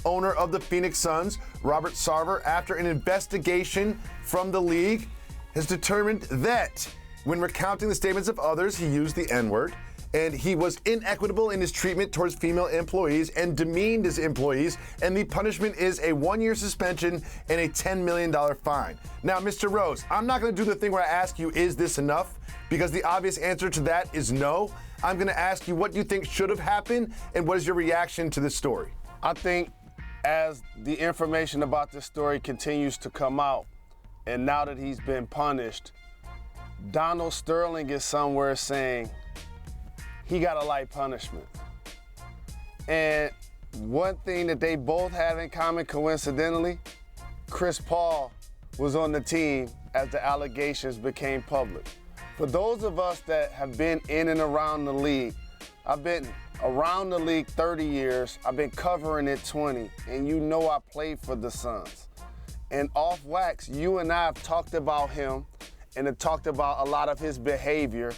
owner of the Phoenix Suns, Robert Sarver, after an investigation from the league, has determined that when recounting the statements of others, he used the N-word, and he was inequitable in his treatment towards female employees and demeaned his employees, and the punishment is a 1-year suspension and a $10 million fine. Now, Mr. Rose, I'm not going to do the thing where I ask you, is this enough? Because the obvious answer to that is no. I'm going to ask you what you think should have happened, and what is your reaction to this story? I think as the information about this story continues to come out, and now that he's been punished, Donald Sterling is somewhere saying he got a light punishment. And one thing that they both have in common, coincidentally, Chris Paul was on the team as the allegations became public. For those of us that have been in and around the league, I've been around the league 30 years, I've been covering it 20, and you know I played for the Suns. And off wax, you and I have talked about him and have talked about a lot of his behavior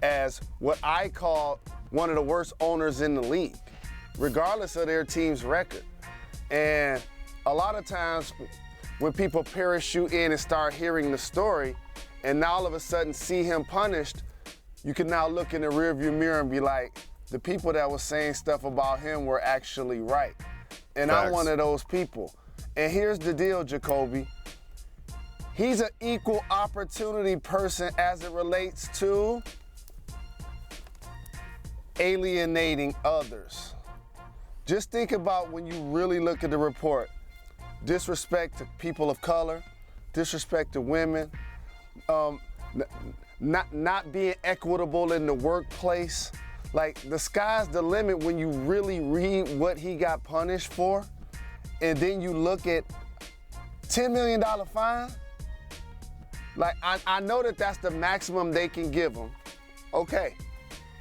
as what I call one of the worst owners in the league, regardless of their team's record. And a lot of times when people parachute in and start hearing the story, and now all of a sudden see him punished, you can now look in the rearview mirror and be like, the people that was saying stuff about him were actually right. And Facts. I'm one of those people. And here's the deal, Jacoby. He's an equal opportunity person as it relates to alienating others. Just think about when you really look at the report. Disrespect to people of color, disrespect to women, not being equitable in the workplace. Like, the sky's the limit when you really read what he got punished for, and then you look at $10 million fine. Like, I know that that's the maximum they can give him. Okay.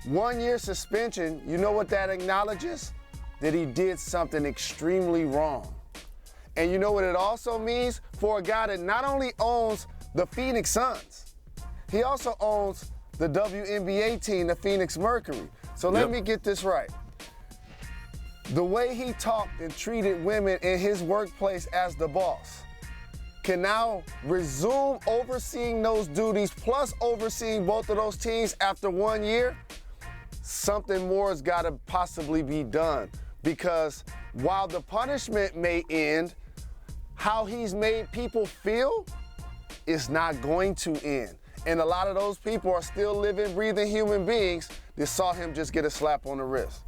1-year suspension, you know what that acknowledges? That he did something extremely wrong. And you know what it also means? For a guy that not only owns the Phoenix Suns, he also owns the WNBA team, the Phoenix Mercury. So let me get this right. The way he talked and treated women in his workplace as the boss can now resume overseeing those duties plus overseeing both of those teams after 1 year. Something more has got to possibly be done, because while the punishment may end, how he's made people feel is not going to end. And a lot of those people are still living, breathing human beings that saw him just get a slap on the wrist.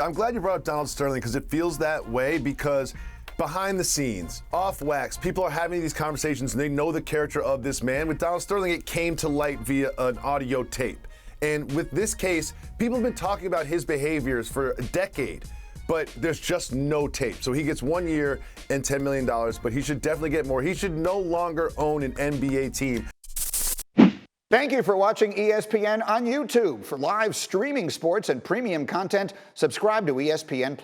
I'm glad you brought up Donald Sterling, because it feels that way, because behind the scenes, off wax, people are having these conversations and they know the character of this man. With Donald Sterling, it came to light via an audio tape. And with this case, people have been talking about his behaviors for a decade, but there's just no tape. So he gets 1 year and $10 million, but he should definitely get more. He should no longer own an NBA team. Thank you for watching ESPN on YouTube. For live streaming sports and premium content, subscribe to ESPN+.